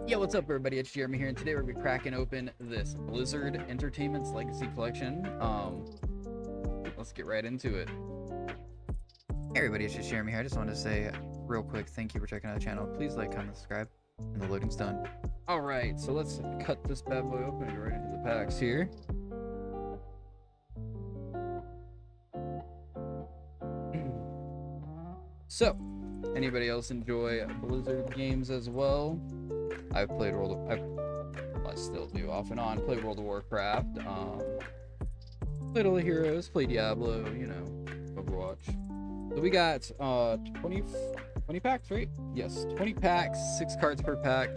Yo, what's up, everybody? It's Jeremy here, and today we're gonna be cracking open this Blizzard Entertainment's Legacy Collection. Let's get right into it. Hey, everybody, it's just Jeremy here. I just wanted to say real quick, thank you for checking out the channel. Please like, comment, subscribe, and the loading's done. All right, so let's cut this bad boy open and go right into the packs here. So, anybody else enjoy Blizzard games as well? I've played I still do off and on. Play World of Warcraft. Played all the heroes. Play Diablo. You know, Overwatch. So we got 20 packs, right? Yes, 20 packs, 6 cards per pack.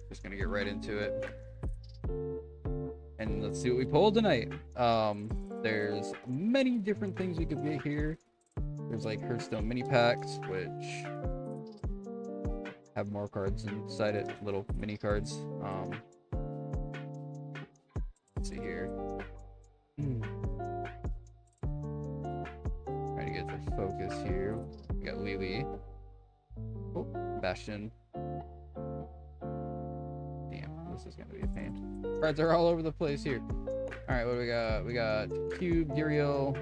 Just gonna get right into it, and let's see what we pulled tonight. There's many different things we could get here. There's like Hearthstone mini packs, which have more cards inside it, little mini cards. Let's see here. Trying to get the focus here. We got Lily. Oh, Bastion. Damn, this is gonna be a pain. Cards are all over the place here. All right, what do we got? We got Cube, Duriel.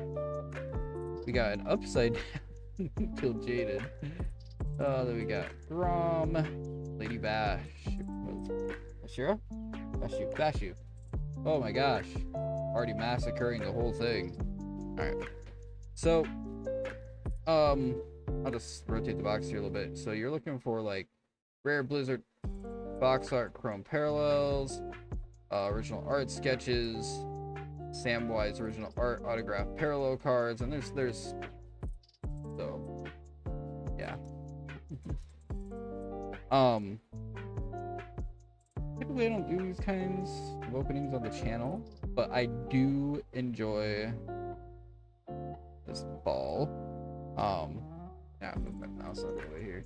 We got an upside down till Jaded. Then we got Grom, Lady Bash, Ashura, Bashu. Oh my gosh, already massacring the whole thing. All right, so I'll just rotate the box here a little bit. So you're looking for like rare Blizzard box art, Chrome Parallels, original art sketches, Samwise original art, autographed parallel cards, and there's so yeah. Typically I don't do these kinds of openings on the channel, but I do enjoy this ball. Yeah, I'll move my mouse out of the way here.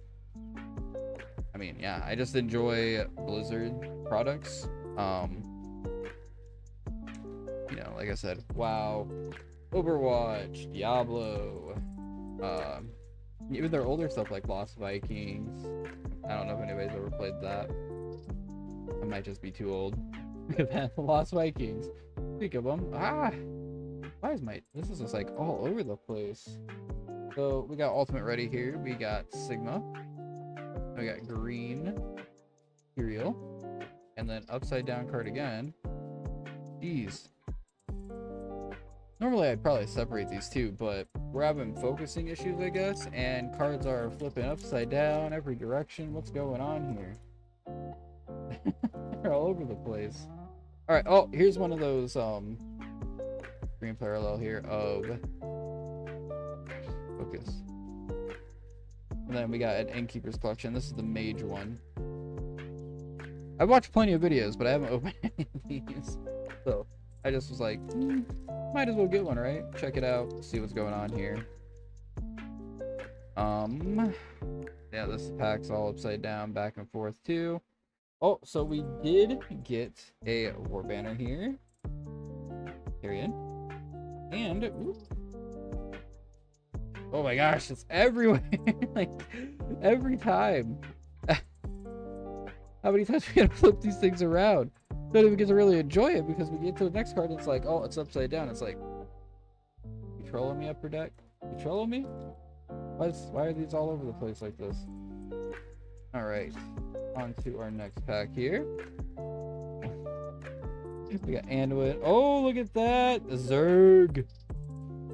I mean, yeah, I just enjoy Blizzard products. You know, like I said, WoW, Overwatch, Diablo, even their older stuff like Lost Vikings. I don't know if anybody's ever played that. I might just be too old. Look at that, Lost Vikings. Think of them. Why is this is just like all over the place. So we got Ultimate ready here. We got Sigma. We got Green, Imperial, and then upside down card again. Jeez. Normally I'd probably separate these two, but we're having focusing issues, I guess, and cards are flipping upside down every direction. What's going on here? They're all over the place. All right. Oh, here's one of those green parallel here of focus. And then we got an Innkeeper's Collection. This is the mage one. I've watched plenty of videos, but I haven't opened any of these. So I just was like, might as well get one, right? Check it out, see what's going on here. Yeah, this pack's all upside down, back and forth too. Oh, so we did get a war banner here. Period. And oh my gosh, it's everywhere. Like every time. How many times we gotta flip these things around? Don't even get to really enjoy it because we get to the next card and it's like, oh, it's upside down. It's like, you trolling me, upper deck? You trolling me? Why are these all over the place like this? All right, on to our next pack here. We got Anduin. Oh, look at that, Zerg.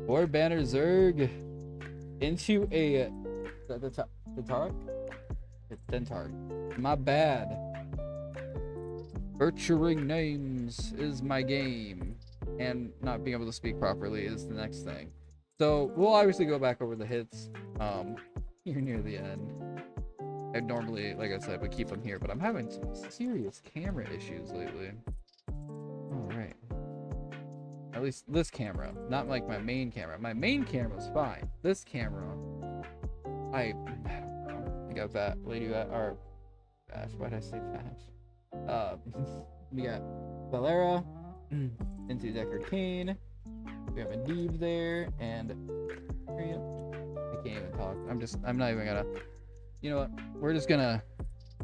War banner Zerg into a Dentark. My bad. Butchering names is my game, and not being able to speak properly is the next thing. So we'll obviously go back over the hits here near the end. I normally, like I said, would keep them here, but I'm having some serious camera issues lately. All right. At least this camera, not like my main camera. My main camera's fine. This camera, I don't know. I got that lady that, or Vash. Why did I say Vash? We got Valera, into Deckard Cain. We have a Deeb there, and I can't even talk. I'm not even gonna. You know what? We're just gonna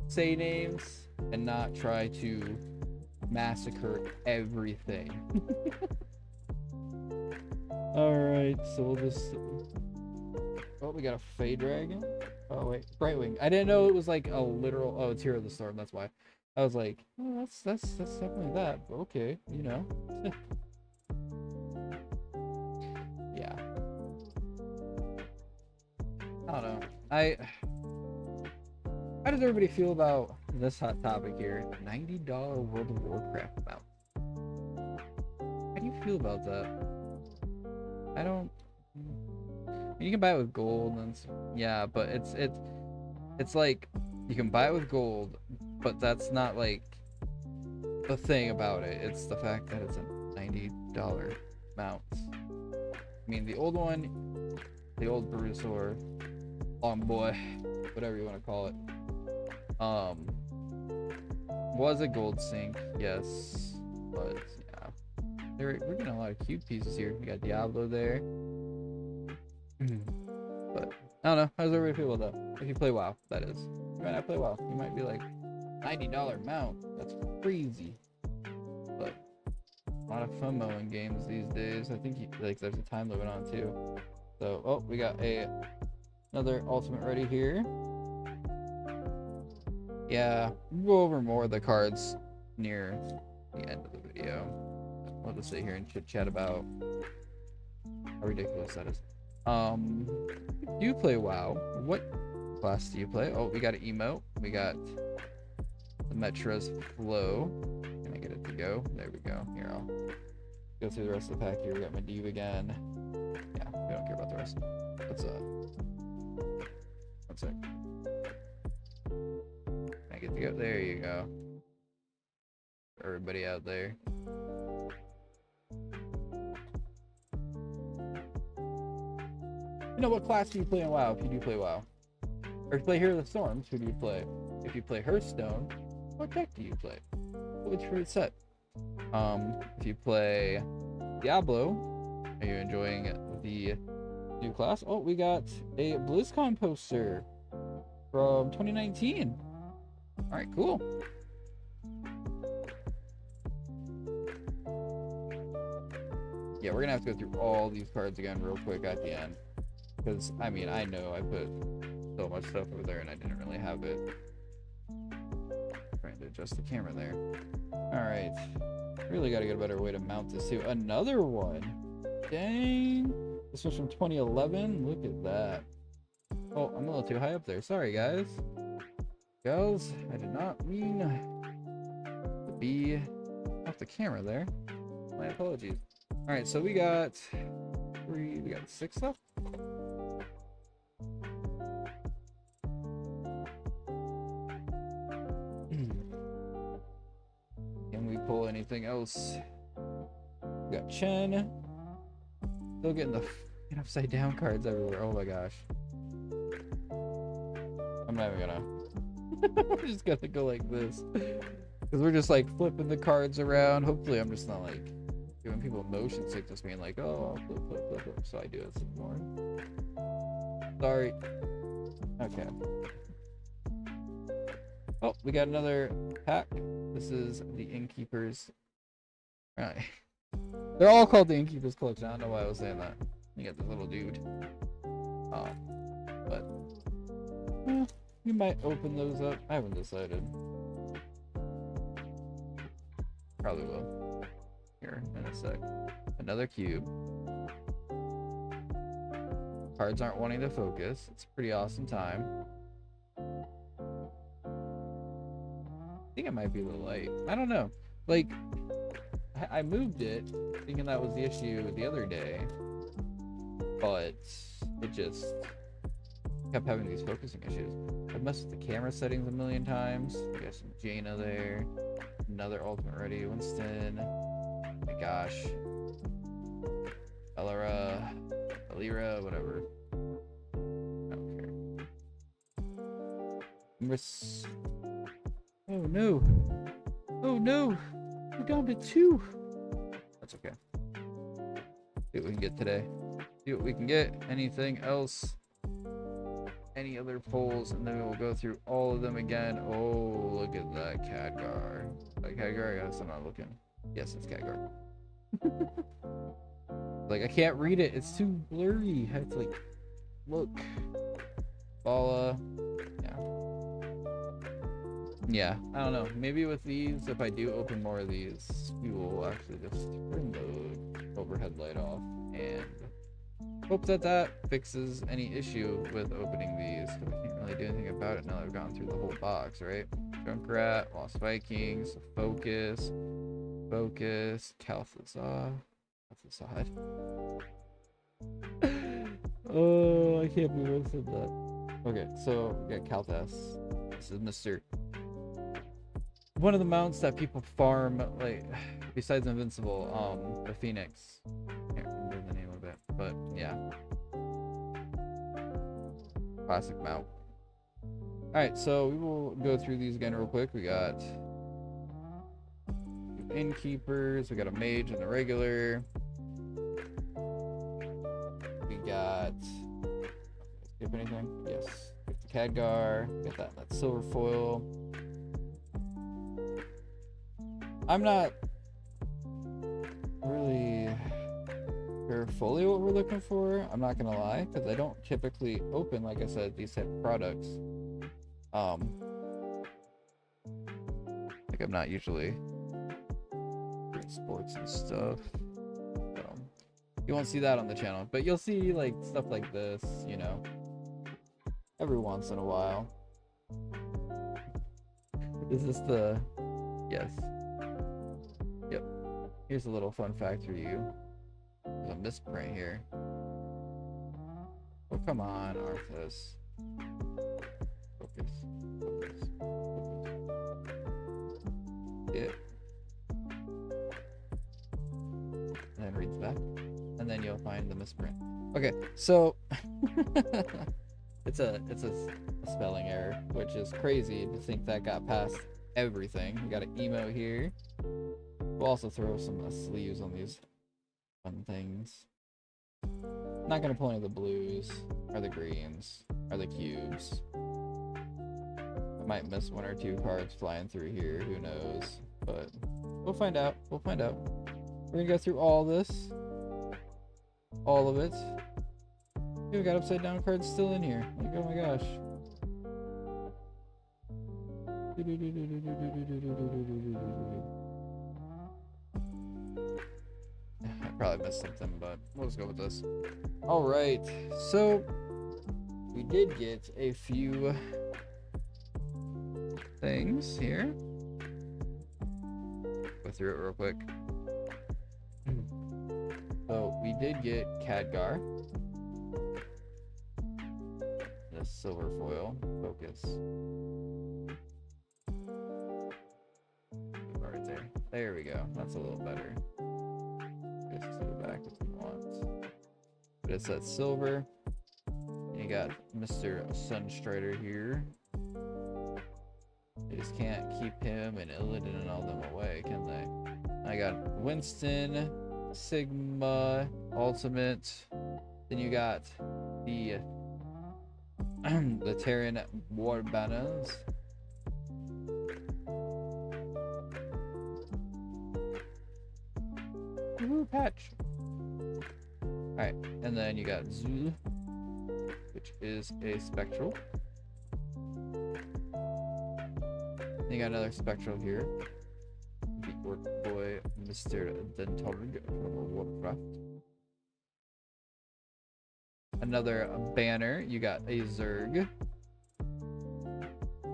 say names and not try to massacre everything. Alright, so we'll just... Oh, we got a Fey Dragon. Oh, wait. Brightwing. I didn't know it was like a literal... Oh, it's Hero of the Storm, that's why. I was like, oh, that's definitely that. But okay, you know. Yeah. I don't know. How does everybody feel about this hot topic here? $90 World of Warcraft mount. How do you feel about that? I don't... You can buy it with gold and yeah, but it's like you can buy it with gold, but that's not like the thing about it. It's the fact that it's a $90 mount. I mean, the old one, the old Bruisaur, Long Boy, whatever you want to call it, was a gold sync, yes, but yeah, we're getting a lot of cute pieces here. We got Diablo there. But I don't know. How does everybody feel about that? If you play WoW, that is. You might not play WoW. You might be like, $90 mount. That's crazy. But a lot of FOMO in games these days. I think like there's a time limit on too. So oh, we got another ultimate ready here. Yeah, we'll go over more of the cards near the end of the video. We'll just sit here and chit chat about how ridiculous that is. Do you play WoW? What class do you play? Oh, we got an emote. We got the Metra's Flow. Can I get it to go? There we go. Here, I'll go through the rest of the pack here. We got Medivh again. Yeah, we don't care about the rest. Let's one sec. Can I get to go? There you go. For everybody out there. You know, what class do you play in WoW if you do play WoW? Or if you play Hero of the Storms, who do you play? If you play Hearthstone, what deck do you play? What's your favorite set? If you play Diablo, are you enjoying the new class? Oh, we got a BlizzCon poster from 2019. Alright, cool. Yeah, we're gonna have to go through all these cards again real quick at the end. Because, I mean, I know I put so much stuff over there and I didn't really have it. Trying to adjust the camera there. Alright. Really gotta get a better way to mount this too. Another one! Dang! This was from 2011? Look at that. Oh, I'm a little too high up there. Sorry, guys. Girls, I did not mean to be off the camera there. My apologies. Alright, so we got 6 left? Can we pull anything else? We got Chen. Still getting the upside down cards everywhere. Oh my gosh. I'm not even gonna. We're just gonna go like this. Because we're just like flipping the cards around. Hopefully I'm just not like giving people motion sickness being like, oh, I'll flip. So I do it some more. Sorry. Okay. Oh, we got another pack. This is the Innkeepers. Right. They're all called the Innkeepers Collection. I don't know why I was saying that. You got this little dude. But we might open those up. I haven't decided. Probably will. Here in a sec. Another cube. Cards aren't wanting to focus. It's a pretty awesome time. I think it might be a little light. I don't know. Like, I moved it thinking that was the issue the other day, but it just kept having these focusing issues. I've messed with the camera settings a million times. We got some Jaina there. Another ultimate ready. Winston. Oh my gosh. Alira, whatever. I don't care. Oh no. Oh no. We're down to 2. That's okay. See what we can get today. See what we can get. Anything else? any other polls, and then we'll go through all of them again. Oh, look at that Khadgar. Like Khadgar? Yes, I'm not looking. Yes, it's Khadgar. Like, I can't read it. It's too blurry. I have to, like, look. Bala. Yeah. Yeah, I don't know. Maybe with these, if I do open more of these, we will actually just turn the overhead light off and hope that that fixes any issue with opening these, because I can't really do anything about it now that I've gone through the whole box, right? Junkrat, Lost Vikings, Focus, Kalthazar. Oh, I can't believe I said that. Okay, so we got Kalthas. This is Mr. One of the mounts that people farm, like, besides Invincible, the Phoenix. Can't remember the name of it, but yeah. Classic mount. Alright, so we will go through these again real quick. We got Innkeepers, we got a Mage and a regular. We got... skip anything? Yes. We got the Khadgar, we got that silver foil. I'm not really sure fully what we're looking for. I'm not gonna lie, because I don't typically open, like I said, these type of products. Like I'm not usually doing sports and stuff. So you won't see that on the channel, but you'll see like stuff like this, you know, every once in a while. Is this the... Yes. Yep. Here's a little fun fact for you. There's a misprint here. Oh, come on, Arthas. Focus. Focus. Focus. Yeah. And then read the back. And then you'll find the misprint. Okay, so it's a spelling error, which is crazy to think that got past everything. We got an emo here. We'll also throw some sleeves on these fun things. Not gonna pull any of the blues or the greens or the cubes. I might miss one or two cards flying through here, who knows, but we'll find out. We'll find out. We're gonna go through all this, all of it. We got upside down cards still in here. Like, oh my gosh. I probably missed something, but we'll just go with this. Alright, so we did get a few things here. Go through it real quick. So we did get Khadgar. The silver foil. Focus. Right there. There we go. That's a little better. Just to the back if you want. But it's that silver. And you got Mr. Sunstrider here. They just can't keep him and Illidan and all them away, can they? I got Winston, Sigma, Ultimate. Then you got the the Terran War Banners. Woohoo, patch. Alright, and then you got Zul, which is a Spectral. Then you got another Spectral here. The Orc Boy, Mr. Dentorg from Warcraft. Another banner, you got a Zerg.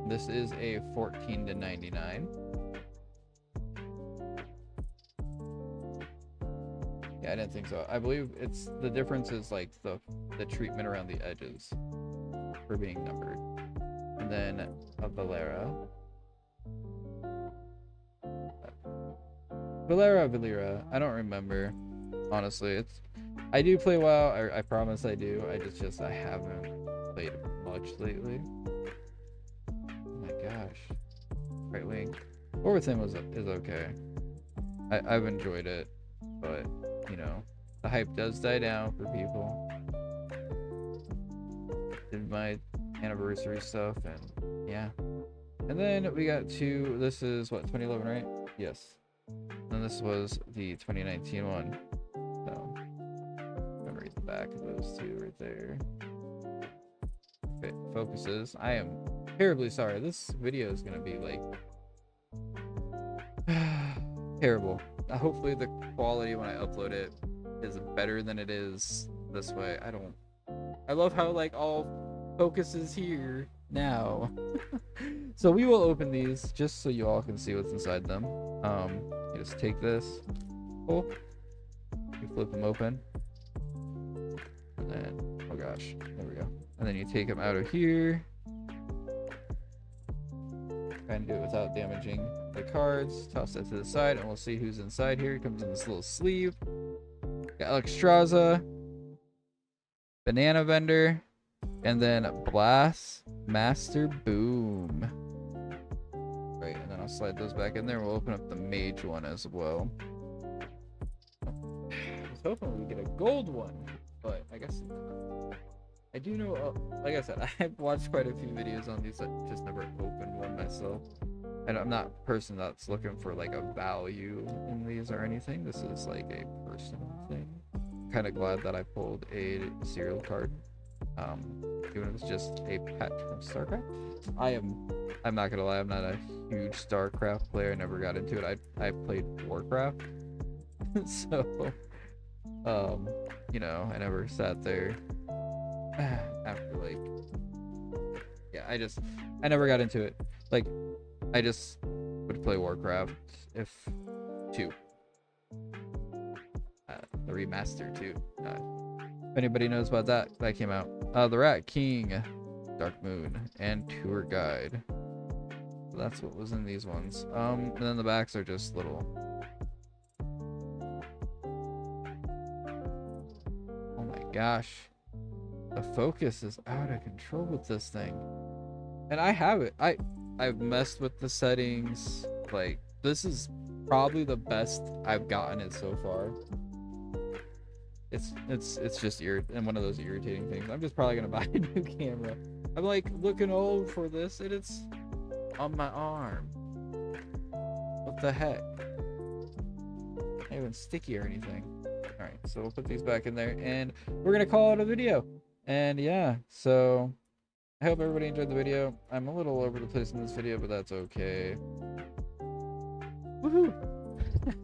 This is a 14 to 99. Yeah, I didn't think so. I believe it's the difference is like the treatment around the edges for being numbered. And then a Valera. Valera. I don't remember. Honestly, it's... I do play WoW. I promise I do. I haven't played much lately. Oh my gosh. Right wing. War with him is okay. I've enjoyed it, but you know, the hype does die down for people. Did my anniversary stuff, and yeah. And then we got to, this is what, 2011, right? Yes. And this was the 2019 one. So I'm gonna read the back of those two right there. It focuses. I am terribly sorry. This video is gonna be like terrible. Hopefully the quality when I upload it is better than it is this way. I love how like all focus is here now. So we will open these just so you all can see what's inside them. You just take this, pull, you flip them open, and then, oh gosh, there we go. And then you take them out of here. Try and do it without damaging the cards. Toss that to the side, and we'll see who's inside here. It comes in this little sleeve. Got Alexstrasza, Banana Vendor, and then Blast Master Boom. Right, and then I'll slide those back in there. We'll open up the Mage one as well. I was hoping we get a gold one, but I guess not. I do know, like I said, I've watched quite a few videos on these. I just never opened one myself. And I'm not a person that's looking for like a value in these or anything. This is like a personal thing. Kind of glad that I pulled a serial card. Even if it's just a pet from StarCraft. I'm not gonna lie, I'm not a huge StarCraft player. I never got into it. I played Warcraft. So you know, I never sat there after like, yeah, I never got into it. Like, I just would play Warcraft if 2, the remaster 2. If anybody knows about that came out. The Rat King, Dark Moon, and Tour Guide. So that's what was in these ones. And then the backs are just little. Oh my gosh. The focus is out of control with this thing. And I have it. I've messed with the settings. Like, this is probably the best I've gotten it so far. It's just and one of those irritating things. I'm just probably gonna buy a new camera. I'm like looking old for this, and it's on my arm. What the heck? Not even sticky or anything. All right, so we'll put these back in there, and we're gonna call it a video. And yeah, so I hope everybody enjoyed the video. I'm a little over the place in this video, but that's okay. Woohoo!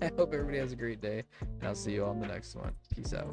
I hope everybody has a great day, and I'll see you all in the next one. Peace out.